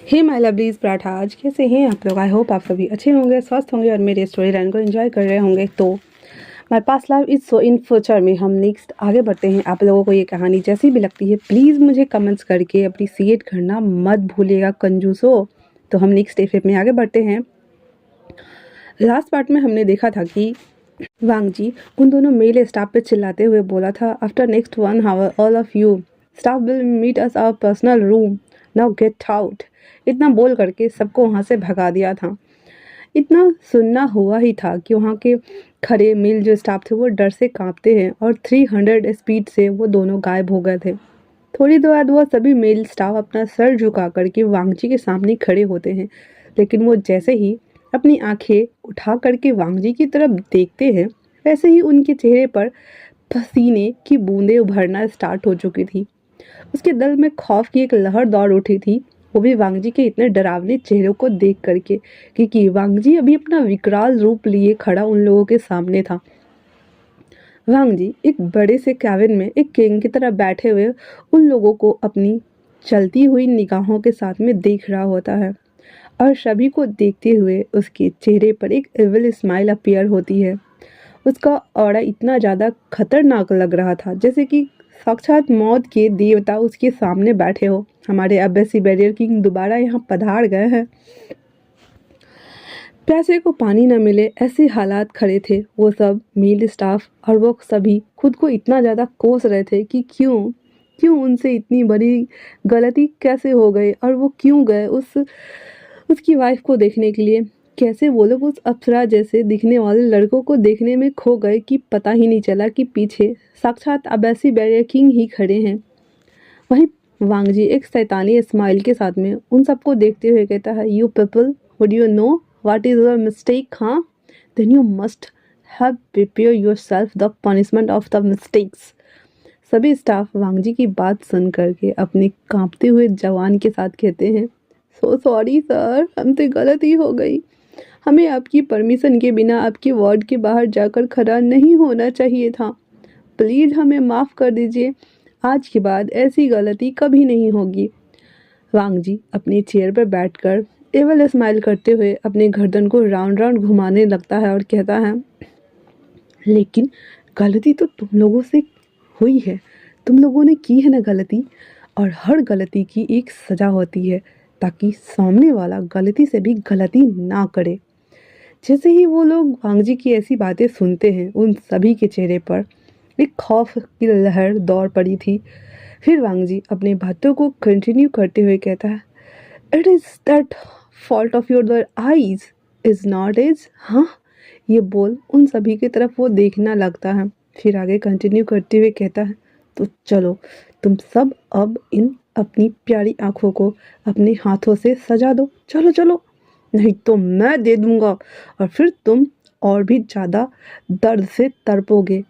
Hey my lovelies paratha, आज कैसे हैं आप लोग। आई होप आप सभी अच्छे होंगे, स्वस्थ होंगे और मेरे स्टोरी लाइन को एंजॉय कर रहे होंगे। तो my past life is so in future में हम नेक्स्ट आगे बढ़ते हैं। आप लोगों को ये कहानी जैसी भी लगती है प्लीज़ मुझे कमेंट्स करके अप्रिसिएट करना मत भूलिएगा कंजूसो। तो हम नेक्स्ट स्टेप में आगे बढ़ते हैं। लास्ट पार्ट में हमने देखा था कि वांग जी उन दोनों मेल स्टाफ पे चिल्लाते हुए बोला था, after next 1 hour all of you staff will meet us our personal room, now get out. इतना बोल करके सबको वहाँ से भगा दिया था। इतना सुनना हुआ ही था कि वहाँ के खड़े मेल जो स्टाफ थे वो डर से कांपते हैं और 300 स्पीड से वो दोनों गायब हो गए थे। थोड़ी देर बाद वो सभी मेल स्टाफ अपना सर झुका करके वांगजी के सामने खड़े होते हैं, लेकिन वो जैसे ही अपनी आंखें उठा करके वांगजी की तरफ देखते हैं वैसे ही उनके चेहरे पर पसीने की बूंदें उभरना स्टार्ट हो चुकी थी। उसके दिल में खौफ की एक लहर दौड़ उठी थी, वो भी वांगजी के इतने डरावने चेहरों को देख करके, क्योंकि वांगजी अभी अपना विकराल रूप लिए खड़ा उन लोगों के सामने था। वांगजी एक बड़े से कैबिन में एक किंग की तरह बैठे हुए उन लोगों को अपनी चलती हुई निगाहों के साथ में देख रहा होता है और सभी को देखते हुए उसके चेहरे पर एक इविल स्माइल अपीयर होती है। उसका ऑरा इतना ज़्यादा खतरनाक लग रहा था जैसे कि साक्षात मौत के देवता उसके सामने बैठे हो। हमारे एम्बेसी बैरियर किंग दोबारा यहाँ पधार गए हैं। प्यासे को पानी न मिले ऐसे हालात खड़े थे वो सब मेल स्टाफ, और वो सभी खुद को इतना ज़्यादा कोस रहे थे कि क्यों क्यों उनसे इतनी बड़ी गलती कैसे हो गई और वो क्यों गए उसकी वाइफ को देखने के लिए। कैसे वो लोग उस अप्सरा जैसे दिखने वाले लड़कों को देखने में खो गए कि पता ही नहीं चला कि पीछे साक्षात अब्बैसी बैरियर किंग ही खड़े हैं। वहीं वांगजी एक शैतानी स्माइल के साथ में उन सबको देखते हुए कहता है, you people would you know what is your mistake, हाँ then you must have prepare yourself the punishment of the mistakes. सभी स्टाफ वांगजी की बात सुन करके अपने कांपते हुए जवान के साथ कहते हैं, सो सॉरी सर, हमसे गलती हो गई। हमें आपकी परमिशन के बिना आपके वार्ड के बाहर जाकर खड़ा नहीं होना चाहिए था। प्लीज़ हमें माफ़ कर दीजिए, आज के बाद ऐसी गलती कभी नहीं होगी। वांगजी अपनी चेयर पर बैठकर एवल स्माइल करते हुए अपने गर्दन को राउंड राउंड घुमाने लगता है और कहता है, लेकिन गलती तो तुम लोगों से हुई है, तुम लोगों ने की है ना गलती, और हर गलती की एक सज़ा होती है ताकि सामने वाला गलती से भी गलती ना करे। जैसे ही वो लोग वांगजी की ऐसी बातें सुनते हैं उन सभी के चेहरे पर एक खौफ की लहर दौड़ पड़ी थी। फिर वांगजी अपनी बातों को कंटिन्यू करते हुए कहता है, it is that fault of your eyes is not is, हाँ। ये बोल उन सभी की तरफ वो देखना लगता है। फिर आगे कंटिन्यू करते हुए कहता है, तो चलो तुम सब अब इन अपनी प्यारी आँखों को अपने हाथों से सजा दो, चलो चलो, नहीं तो मैं दे दूँगा और फिर तुम और भी ज़्यादा दर्द से तड़पोगे।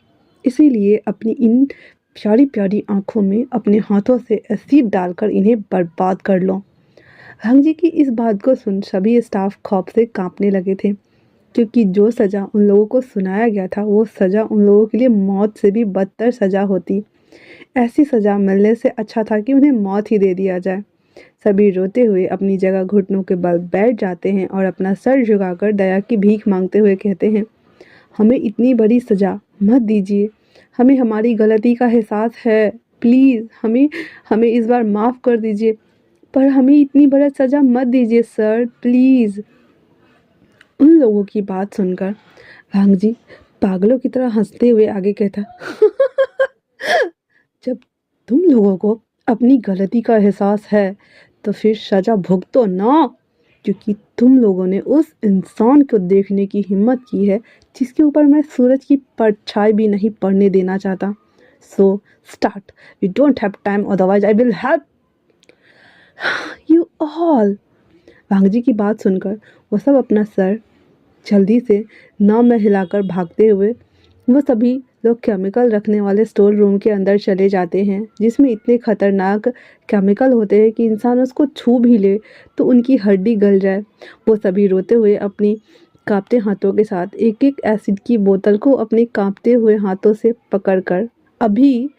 इसीलिए अपनी इन प्यारी प्यारी आँखों में अपने हाथों से एसिड डालकर इन्हें बर्बाद कर लो। वांगजी की इस बात को सुन सभी स्टाफ खौफ से कांपने लगे थे, क्योंकि जो सज़ा उन लोगों को सुनाया गया था वो सज़ा उन लोगों के लिए मौत से भी बदतर सज़ा होती। ऐसी सज़ा मिलने से अच्छा था कि उन्हें मौत ही दे दिया जाए। सभी रोते हुए अपनी जगह घुटनों के बल बैठ जाते हैं और अपना सर झुकाकर दया की भीख मांगते हुए कहते हैं, हमें इतनी बड़ी सज़ा मत दीजिए, हमें हमारी गलती का एहसास है, प्लीज़ हमें हमें इस बार माफ़ कर दीजिए, पर हमें इतनी बड़ी सज़ा मत दीजिए सर, प्लीज़। उन लोगों की बात सुनकर वांगजी पागलों की तरह हंसते हुए आगे कहता, जब तुम लोगों को अपनी गलती का एहसास है तो फिर सज़ा भुगतो ना, क्योंकि तुम लोगों ने उस इंसान को देखने की हिम्मत की है जिसके ऊपर मैं सूरज की परछाई भी नहीं पड़ने देना चाहता। So start, we don't have time otherwise I will help you all. वांगजी की बात सुनकर वो सब अपना सर जल्दी से नाव में हिलाकर भागते हुए वो सभी लोग केमिकल रखने वाले स्टोर रूम के अंदर चले जाते हैं, जिसमें इतने खतरनाक केमिकल होते हैं कि इंसान उसको छू भी ले तो उनकी हड्डी गल जाए। वो सभी रोते हुए अपनी कांपते हाथों के साथ एक एक एसिड की बोतल को अपने कांपते हुए हाथों से पकड़कर अभी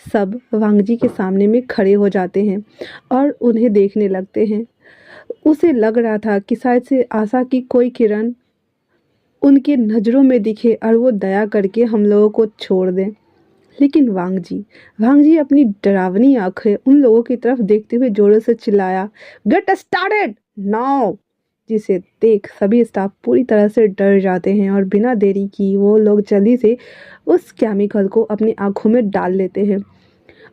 सब वांगजी के सामने में खड़े हो जाते हैं और उन्हें देखने लगते हैं। उसे लग रहा था कि शायद से आशा की कोई किरण उनके नज़रों में दिखे और वो दया करके हम लोगों को छोड़ दें। लेकिन वांग जी अपनी डरावनी आंखें उन लोगों की तरफ देखते हुए जोरों से चिल्लाया, गेट स्टार्टेड नाउ। जिसे देख सभी स्टाफ पूरी तरह से डर जाते हैं और बिना देरी की वो लोग जल्दी से उस केमिकल को अपनी आंखों में डाल लेते हैं।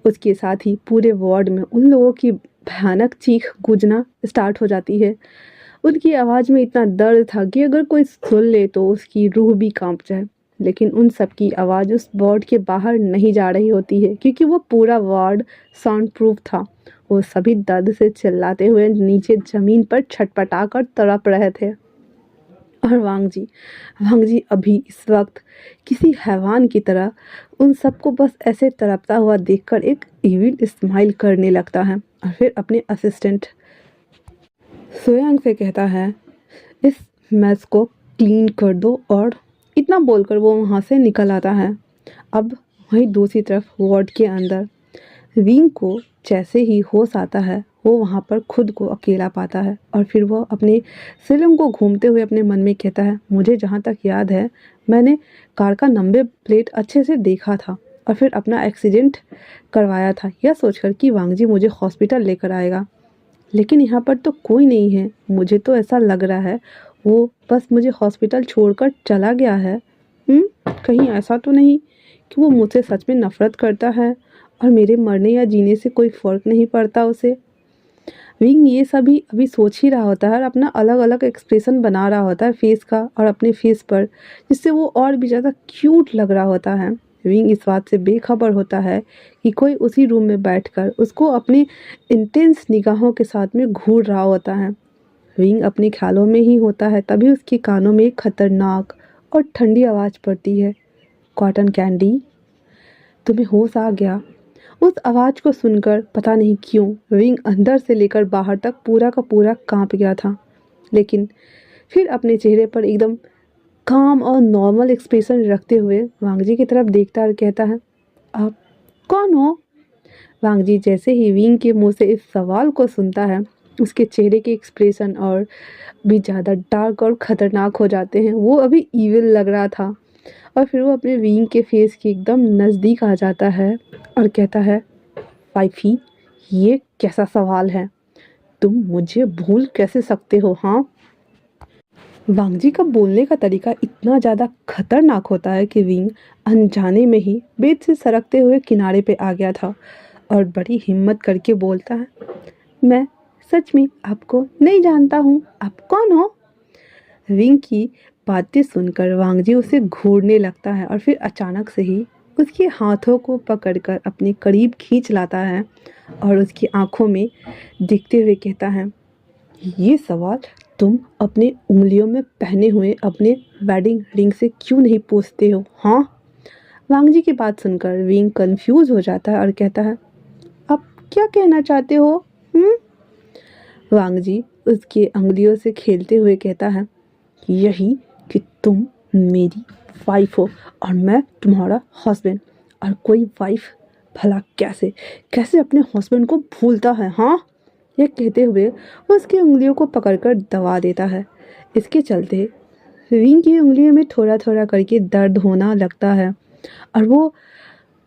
उसके साथ ही पूरे वार्ड में उन लोगों की भयानक चीख गूंजना स्टार्ट हो जाती है। उनकी आवाज़ में इतना दर्द था कि अगर कोई सुन ले तो उसकी रूह भी कांप जाए। लेकिन उन सब की आवाज़ उस वार्ड के बाहर नहीं जा रही होती है क्योंकि वो पूरा वार्ड साउंड प्रूफ था। वो सभी दर्द से चिल्लाते हुए नीचे ज़मीन पर छटपटा कर तड़प रहे थे। और वांग जी अभी इस वक्त किसी हैवान की तरह उन सबको बस ऐसे तड़पता हुआ देखकर एक इविल स्माइल करने लगता है और फिर अपने असिस्टेंट सोयांग से कहता है, इस मैस को क्लीन कर दो। और इतना बोलकर वो वहाँ से निकल आता है। अब वहीं दूसरी तरफ वार्ड के अंदर विंग को जैसे ही होश आता है वो वहाँ पर खुद को अकेला पाता है और फिर वो अपने सिलम को घूमते हुए अपने मन में कहता है, मुझे जहाँ तक याद है मैंने कार का नंबर प्लेट अच्छे से देखा था और फिर अपना एक्सीडेंट करवाया था यह सोचकर कि वांग जी मुझे हॉस्पिटल लेकर आएगा। लेकिन यहाँ पर तो कोई नहीं है। मुझे तो ऐसा लग रहा है वो बस मुझे हॉस्पिटल छोड़कर चला गया है। कहीं ऐसा तो नहीं कि वो मुझसे सच में नफ़रत करता है और मेरे मरने या जीने से कोई फ़र्क नहीं पड़ता उसे। विंग ये सभी अभी सोच ही रहा होता है और अपना अलग अलग एक्सप्रेशन बना रहा होता है फेस का और अपने फेस पर, जिससे वो और भी ज़्यादा क्यूट लग रहा होता है। विंग इस बात से बेखबर होता है कि कोई उसी रूम में बैठकर उसको अपने इंटेंस निगाहों के साथ में घूर रहा होता है। विंग अपने ख्यालों में ही होता है तभी उसके कानों में एक खतरनाक और ठंडी आवाज़ पड़ती है, कॉटन कैंडी तुम्हें होश आ गया। उस आवाज़ को सुनकर पता नहीं क्यों विंग अंदर से लेकर बाहर तक पूरा का पूरा कांप गया था। लेकिन फिर अपने चेहरे पर एकदम काम और नॉर्मल एक्सप्रेशन रखते हुए वांग जी की तरफ देखता और कहता है, आप कौन हो? वांग जी जैसे ही विंग के मुंह से इस सवाल को सुनता है उसके चेहरे के एक्सप्रेशन और भी ज़्यादा डार्क और ख़तरनाक हो जाते हैं। वो अभी ईविल लग रहा था और फिर वो अपने विंग के फेस के एकदम नज़दीक आ जाता है और कहता है, वाइफी ये कैसा सवाल है? तुम मुझे भूल कैसे सकते हो? हाँ। वांग जी का बोलने का तरीका इतना ज़्यादा खतरनाक होता है कि विंग अनजाने में ही बेड से सरकते हुए किनारे पे आ गया था और बड़ी हिम्मत करके बोलता है, मैं सच में आपको नहीं जानता हूँ, आप कौन हो? विंग की बातें सुनकर वांग जी उसे घूरने लगता है और फिर अचानक से ही उसके हाथों को पकड़कर अपने करीब खींच लाता है और उसकी आंखों में देखते हुए कहता है, ये सवाल तुम अपने उंगलियों में पहने हुए अपने वेडिंग रिंग से क्यों नहीं पूछते हो? हाँ। वांग जी की बात सुनकर विंग कंफ्यूज हो जाता है और कहता है, आप क्या कहना चाहते हो? वांग जी उसकी उंगलियों से खेलते हुए कहता है, यही कि तुम मेरी वाइफ हो और मैं तुम्हारा हस्बैंड। और कोई वाइफ भला कैसे कैसे अपने हस्बैंड को भूलता है? हाँ। यह कहते हुए वो उसकी उंगलियों को पकड़कर दबा देता है। इसके चलते विंग की उंगलियों में थोड़ा थोड़ा करके दर्द होना लगता है और वो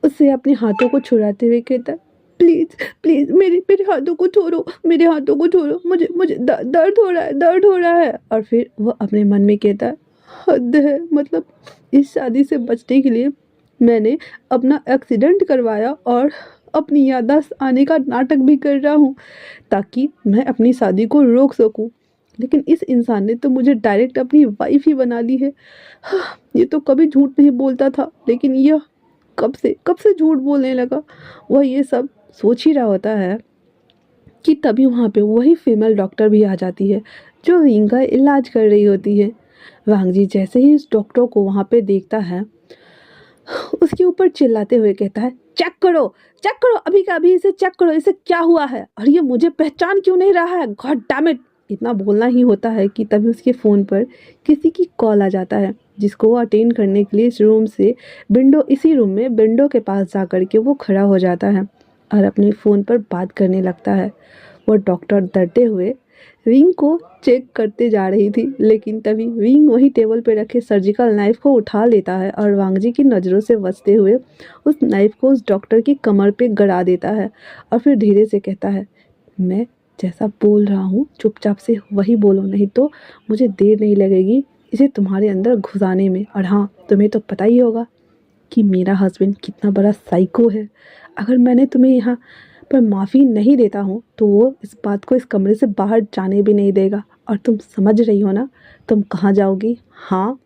उससे अपने हाथों को छुड़ाते हुए कहता है, प्लीज़ प्लीज़ मेरे मेरे हाथों को छोड़ो, मेरे हाथों को छोड़ो, मुझे मुझे दर्द हो रहा है, दर्द हो रहा है। और फिर वो अपने मन में कहता है, हद है, मतलब इस शादी से बचने के लिए मैंने अपना एक्सीडेंट करवाया और अपनी याददाश्त आने का नाटक भी कर रहा हूँ ताकि मैं अपनी शादी को रोक सकूँ। लेकिन इस इंसान ने तो मुझे डायरेक्ट अपनी वाइफ ही बना ली है। हाँ, ये तो कभी झूठ नहीं बोलता था लेकिन यह कब से झूठ बोलने लगा। वह ये सब सोच ही रहा होता है कि तभी वहाँ पे वही फीमेल डॉक्टर भी आ जाती है जो विंग का इलाज कर रही होती है। वांग जी जैसे ही उस डॉक्टर को वहाँ पे देखता है उसके ऊपर चिल्लाते हुए कहता है, चेक करो अभी का अभी इसे चेक करो, इसे क्या हुआ है और ये मुझे पहचान क्यों नहीं रहा है? God damn it. इतना बोलना ही होता है कि तभी उसके फ़ोन पर किसी की कॉल आ जाता है जिसको वो अटेंड करने के लिए इसी रूम में विंडो के पास जा कर के वो खड़ा हो जाता है और अपने फ़ोन पर बात करने लगता है। वो डॉक्टर डरते हुए विंग को चेक करते जा रही थी, लेकिन तभी विंग वही टेबल पे रखे सर्जिकल नाइफ को उठा लेता है और वांगजी की नज़रों से बचते हुए उस नाइफ को उस डॉक्टर की कमर पे गड़ा देता है और फिर धीरे से कहता है, मैं जैसा बोल रहा हूँ चुपचाप से वही बोलो, नहीं तो मुझे देर नहीं लगेगी इसे तुम्हारे अंदर घुसाने में। और हाँ, तुम्हें तो पता ही होगा कि मेरा हस्बैंड कितना बड़ा साइको है। अगर मैंने तुम्हें यहाँ पर माफ़ी नहीं देता हूँ तो वो इस बात को इस कमरे से बाहर जाने भी नहीं देगा। और तुम समझ रही हो ना तुम कहाँ जाओगी? हाँ,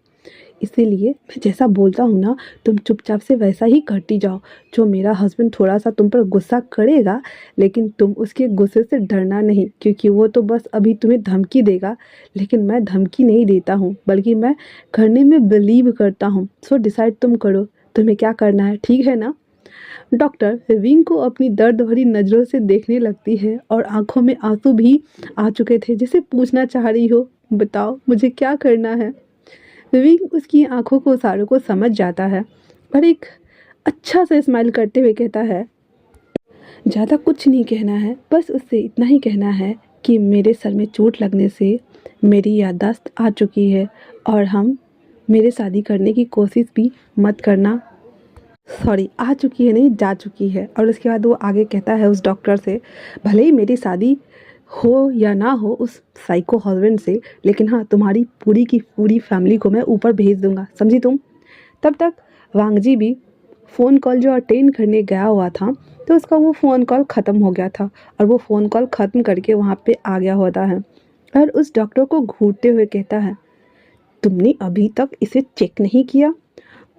इसीलिए मैं जैसा बोलता हूँ ना तुम चुपचाप से वैसा ही करती जाओ। जो मेरा हस्बैंड थोड़ा सा तुम पर गुस्सा करेगा, लेकिन तुम उसके गुस्से से डरना नहीं, क्योंकि वो तो बस अभी तुम्हें धमकी देगा। लेकिन मैं धमकी नहीं देता हूँ, बल्कि मैं करने में बिलीव करता हूँ। सो डिसाइड तुम करो तुम्हें क्या करना है, ठीक है ना? डॉक्टर विंग को अपनी दर्द भरी नज़रों से देखने लगती है और आंखों में आंसू भी आ चुके थे, जैसे पूछना चाह रही हो, बताओ मुझे क्या करना है। विंग उसकी आंखों को इशारों को समझ जाता है और एक अच्छा सा स्माइल करते हुए कहता है, ज़्यादा कुछ नहीं कहना है, बस उससे इतना ही कहना है कि मेरे सर में चोट लगने से मेरी याददाश्त आ चुकी है और हम मेरे शादी करने की कोशिश भी मत करना। सॉरी, आ चुकी है नहीं, जा चुकी है। और उसके बाद वो आगे कहता है उस डॉक्टर से, भले ही मेरी शादी हो या ना हो उस साइको हस्बैंड से, लेकिन हाँ तुम्हारी पूरी की पूरी फैमिली को मैं ऊपर भेज दूंगा, समझी तुम? तब तक वांगजी भी फ़ोन कॉल जो अटेंड करने गया हुआ था, तो उसका वो फ़ोन कॉल ख़त्म हो गया था और वो फ़ोन कॉल ख़त्म करके वहाँ पे आ गया होता है और उस डॉक्टर को घूरते हुए कहता है, तुमने अभी तक इसे चेक नहीं किया?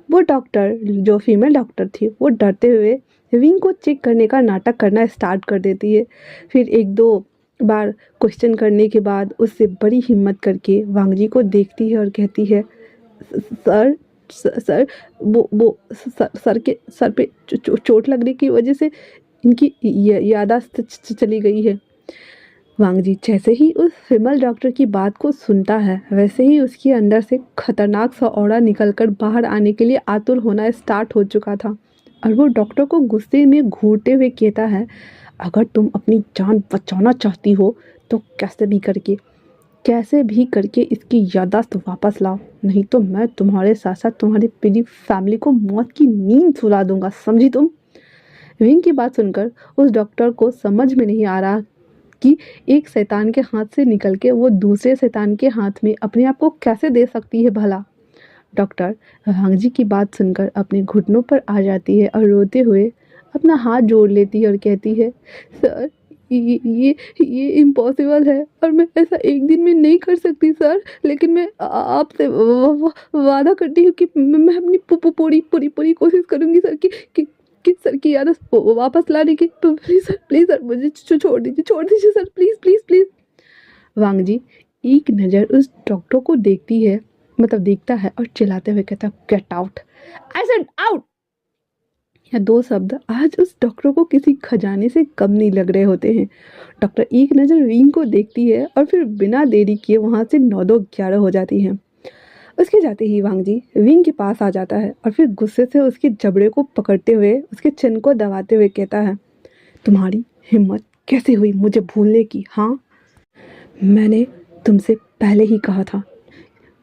वो डॉक्टर जो फीमेल डॉक्टर थी वो डरते हुए विंग को चेक करने का नाटक करना स्टार्ट कर देती है। फिर एक दो बार क्वेश्चन करने के बाद उससे बड़ी हिम्मत करके वांगजी को देखती है और कहती है, सर सर वो सर के सर पे चोट लगने की वजह से इनकी याददाश्त चली गई है। वांगजी जैसे ही उस फीमेल डॉक्टर की बात को सुनता है, वैसे ही उसके अंदर से खतरनाक सा ऑरा निकलकर बाहर आने के लिए आतुर होना स्टार्ट हो चुका था और वो डॉक्टर को गुस्से में घूरते हुए कहता है, अगर तुम अपनी जान बचाना चाहती हो तो कैसे भी करके इसकी याददाश्त वापस लाओ, नहीं तो मैं तुम्हारे साथ साथ तुम्हारी पूरी फैमिली को मौत की नींद सुला दूंगा, समझी तुम? विंग की बात सुनकर उस डॉक्टर को समझ में नहीं आ रहा कि एक शैतान के हाथ से निकल के वो दूसरे शैतान के हाथ में अपने आप को कैसे दे सकती है भला। डॉक्टर वांगजी की बात सुनकर अपने घुटनों पर आ जाती है और रोते हुए अपना हाथ जोड़ लेती है और कहती है, सर ये इम्पॉसिबल है और मैं ऐसा एक दिन में नहीं कर सकती सर, लेकिन मैं आपसे वादा करती हूँ कि मैं अपनी पूरी पूरी पूरी कोशिश करूँगी सर कि सर की याद वापस लाने की। तो प्लीज़ सर मुझे छोड़ दीजिए सर, प्लीज़ प्लीज़ प्लीज़। वांगजी एक नज़र उस डॉक्टर को देखती है, मतलब देखता है और चिल्लाते हुए कहता, get out, I said out. यह दो शब्द आज उस डॉक्टर को किसी खजाने से कम नहीं लग रहे होते हैं। डॉक्टर एक नज़र विंग को देखती है और फिर बिना देरी किए वहाँ से 9-2-11 हो जाती हैं। उसके जाते ही वांगजी विंग के पास आ जाता है और फिर गुस्से से उसके जबड़े को पकड़ते हुए उसके चिन को दबाते हुए कहता है, तुम्हारी हिम्मत कैसे हुई मुझे भूलने की? हाँ, मैंने तुमसे पहले ही कहा था,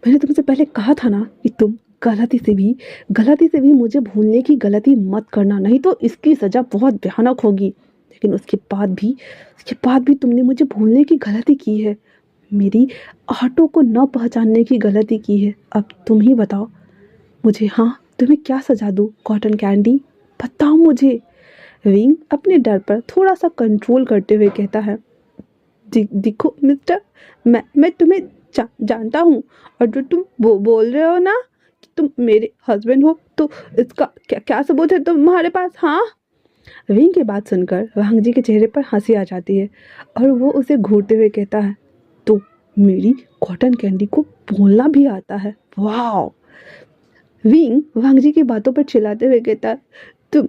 मैंने तुमसे पहले कहा था ना कि तुम गलती से भी मुझे भूलने की गलती मत करना, नहीं तो इसकी सज़ा बहुत भयानक होगी। लेकिन उसके बाद भी तुमने मुझे भूलने की गलती की है, मेरी आहटों को न पहचानने की गलती की है। अब तुम ही बताओ मुझे, हाँ तुम्हें क्या सजा दूँ? कॉटन कैंडी, बताओ मुझे। विंग अपने डर पर थोड़ा सा कंट्रोल करते हुए कहता है, देखो मिस्टर, मैं तुम्हें जानता हूँ और जो तुम बोल रहे हो ना कि तुम मेरे हस्बैंड हो, तो इसका क्या सबूत है तुम्हारे पास? हाँ। विंग की बात सुनकर वांगजी के चेहरे पर हंसी आ जाती है और वो उसे घूरते हुए कहता है, तो मेरी कॉटन कैंडी को बोलना भी आता है, वाह। विंग वांगजी की बातों पर चिल्लाते हुए कहता है, तुम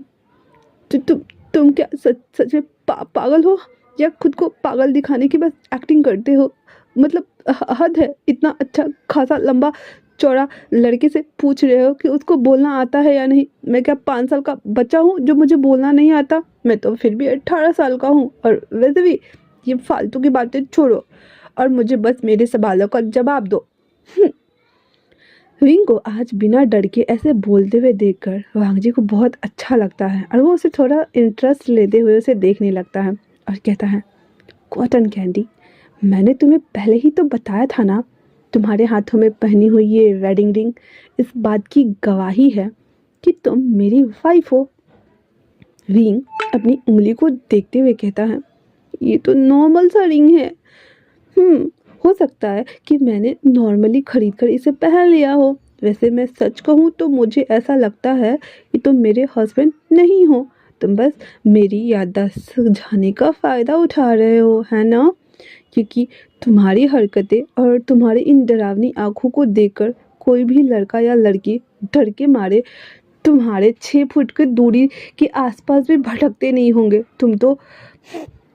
तुम क्या सच में पागल हो या खुद को पागल दिखाने की बस एक्टिंग करते हो? मतलब हद है, इतना अच्छा खासा लंबा चौड़ा लड़के से पूछ रहे हो कि उसको बोलना आता है या नहीं? मैं क्या 5 साल का बच्चा हूँ जो मुझे बोलना नहीं आता? मैं तो फिर भी 18 साल का हूँ और वैसे भी ये फालतू की बातें छोड़ो और मुझे बस मेरे सवालों का जवाब दो। विंग को आज बिना डर के ऐसे बोलते हुए देखकर वांगजी को बहुत अच्छा लगता है और वो उसे थोड़ा इंटरेस्ट लेते हुए उसे देखने लगता है और कहता है, कॉटन कैंडी, मैंने तुम्हें पहले ही तो बताया था ना, तुम्हारे हाथों में पहनी हुई ये वेडिंग रिंग इस बात की गवाही है कि तुम मेरी वाइफ हो। विंग अपनी उंगली को देखते हुए कहता है, ये तो नॉर्मल सा रिंग है। हो सकता है कि मैंने नॉर्मली खरीद कर इसे पहन लिया हो। वैसे मैं सच कहूँ तो मुझे ऐसा लगता है कि तुम मेरे हस्बैंड नहीं हो, तुम बस मेरी याददाश्त सुझाने का फ़ायदा उठा रहे हो, है ना? क्योंकि तुम्हारी हरकतें और तुम्हारी इन डरावनी आंखों को देखकर कोई भी लड़का या लड़की डर के मारे तुम्हारे 6 फुट की दूरी के आसपास भी भटकते नहीं होंगे। तुम तो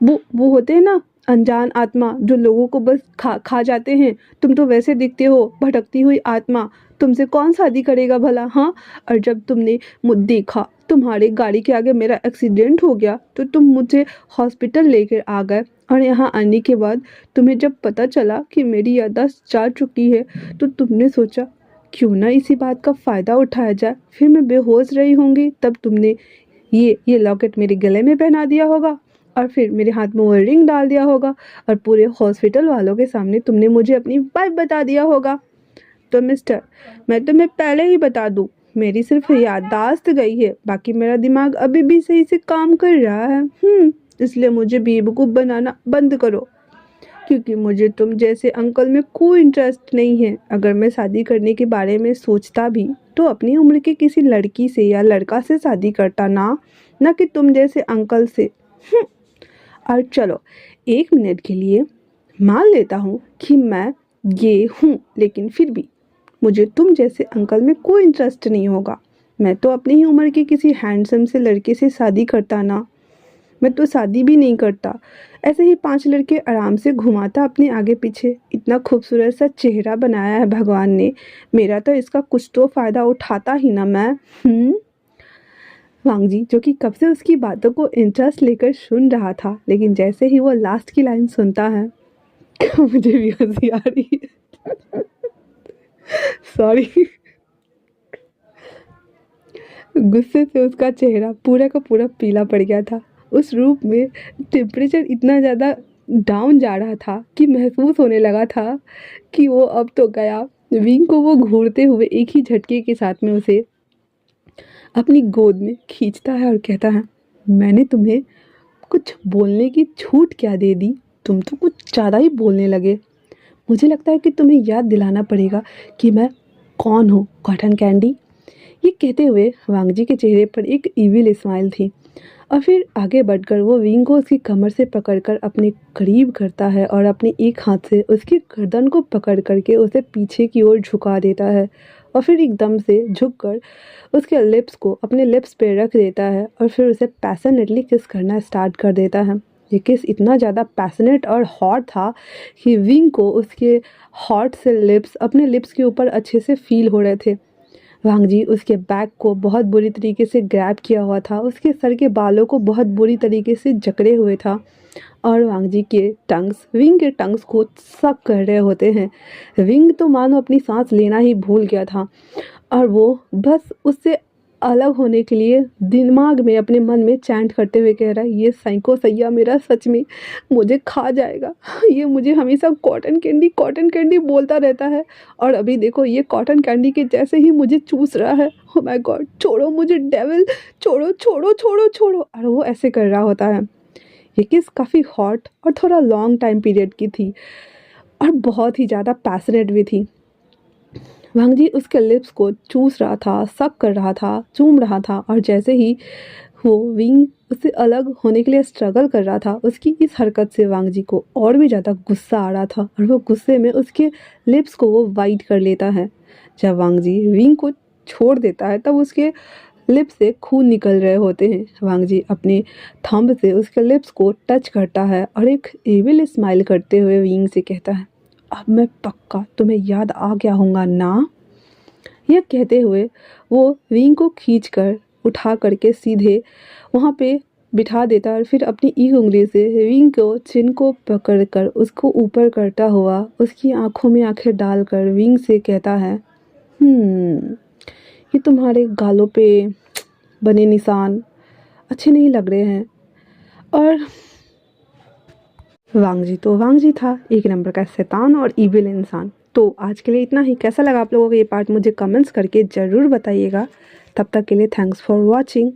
वो होते हैं ना, अनजान आत्मा जो लोगों को बस खा खा जाते हैं। तुम तो वैसे दिखते हो, भटकती हुई आत्मा। तुमसे कौन शादी करेगा भला, हाँ? और जब तुमने देखा तुम्हारे गाड़ी के आगे मेरा एक्सीडेंट हो गया तो तुम मुझे हॉस्पिटल लेकर आ गए और यहाँ आने के बाद तुम्हें जब पता चला कि मेरी याददाश्त जा चुकी है तो तुमने सोचा क्यों ना इसी बात का फ़ायदा उठाया जाए। फिर मैं बेहोश रही होंगी तब तुमने ये लॉकेट मेरे गले में पहना दिया होगा और फिर मेरे हाथ में वो रिंग डाल दिया होगा और पूरे हॉस्पिटल वालों के सामने तुमने मुझे अपनी वाइफ बता दिया होगा। तो मिस्टर, मैं तुम्हें पहले ही बता दूं, मेरी सिर्फ याददाश्त गई है, बाकी मेरा दिमाग अभी भी सही से काम कर रहा है। इसलिए मुझे बेवकूफ़ बनाना बंद करो, क्योंकि मुझे तुम जैसे अंकल में कोई इंटरेस्ट नहीं है। अगर मैं शादी करने के बारे में सोचता भी तो अपनी उम्र के किसी लड़की से या लड़का से शादी करता, ना कि तुम जैसे अंकल से। और चलो 1 मिनट के लिए मान लेता हूँ कि मैं ये हूँ, लेकिन फिर भी मुझे तुम जैसे अंकल में कोई इंटरेस्ट नहीं होगा। मैं तो अपनी ही उम्र के किसी हैंडसम से लड़के से शादी करता ना, मैं तो शादी भी नहीं करता। ऐसे ही 5 लड़के आराम से घुमाता अपने आगे पीछे। इतना खूबसूरत सा चेहरा बनाया है भगवान ने, मेरा तो इसका कुछ तो फ़ायदा उठाता ही ना मैं। वांगजी जो कि कब से उसकी बातों को इंटरेस्ट लेकर सुन रहा था, लेकिन जैसे ही वो लास्ट की लाइन सुनता है मुझे भी हंसी आ रही है। सॉरी। गुस्से से उसका चेहरा पूरा का पूरा पीला पड़ गया था। उस रूम में टेम्परेचर इतना ज़्यादा डाउन जा रहा था कि महसूस होने लगा था कि वो अब तो गया। विंग को वो घूरते हुए एक ही झटके के साथ में उसे अपनी गोद में खींचता है और कहता है, मैंने तुम्हें कुछ बोलने की छूट क्या दे दी, तुम तो कुछ ज़्यादा ही बोलने लगे। मुझे लगता है कि तुम्हें याद दिलाना पड़ेगा कि मैं कौन हूँ, कॉटन कैंडी। ये कहते हुए वांगजी के चेहरे पर एक इविल स्माइल थी और फिर आगे बढ़कर वो विंग को उसकी कमर से पकड़कर अपने करीब करता है और अपने एक हाथ से उसकी गर्दन को पकड़ करके उसे पीछे की ओर झुका देता है और फिर एकदम से झुककर उसके लिप्स को अपने लिप्स पे रख देता है और फिर उसे पैशनेटली किस करना स्टार्ट कर देता है। ये किस इतना ज़्यादा पैशनेट और हॉट था कि विंग को उसके हॉट से लिप्स अपने लिप्स के ऊपर अच्छे से फील हो रहे थे। वांगजी उसके बैक को बहुत बुरी तरीके से ग्रैब किया हुआ था, उसके सर के बालों को बहुत बुरी तरीके से जकड़े हुए था और वांगजी के टंग्स विंग के टंग्स को सक कर रहे होते हैं। विंग तो मानो अपनी सांस लेना ही भूल गया था और वो बस उससे अलग होने के लिए दिमाग में अपने मन में चैंट करते हुए कह रहा है, ये साइको सैया मेरा सच में मुझे खा जाएगा। ये मुझे हमेशा कॉटन कैंडी बोलता रहता है और अभी देखो ये कॉटन कैंडी के जैसे ही मुझे चूस रहा है। ओ माय गॉड, छोड़ो मुझे डेविल, छोड़ो छोड़ो छोड़ो छोड़ो। और वो ऐसे कर रहा होता है। ये किस काफ़ी हॉट और थोड़ा लॉन्ग टाइम पीरियड की थी और बहुत ही ज़्यादा पैशनेट भी थी। वांगजी उसके लिप्स को चूस रहा था, सक कर रहा था, चूम रहा था और जैसे ही वो विंग उससे अलग होने के लिए स्ट्रगल कर रहा था, उसकी इस हरकत से वांगजी को और भी ज़्यादा गुस्सा आ रहा था और वो गुस्से में उसके लिप्स को वो वाइट कर लेता है। जब वांगजी विंग को छोड़ देता है तब उसके लिप्स से खून निकल रहे होते हैं। वांगजी अपने थंब से उसके लिप्स को टच करता है और एक एविल स्माइल करते हुए विंग से कहता है, अब मैं पक्का तुम्हें याद आ गया होगा ना। यह कहते हुए वो विंग को खींचकर उठा करके सीधे वहाँ पे बिठा देता और फिर अपनी एक उंगली से विंग को चिन को पकड़कर उसको ऊपर करता हुआ उसकी आंखों में आंखें डालकर विंग से कहता है, ये तुम्हारे गालों पे बने निशान अच्छे नहीं लग रहे हैं। और वांग जी था एक नंबर का शैतान और इविल इंसान। तो आज के लिए इतना ही। कैसा लगा आप लोगों को ये पार्ट मुझे कमेंट्स करके ज़रूर बताइएगा। तब तक के लिए थैंक्स फॉर वॉचिंग।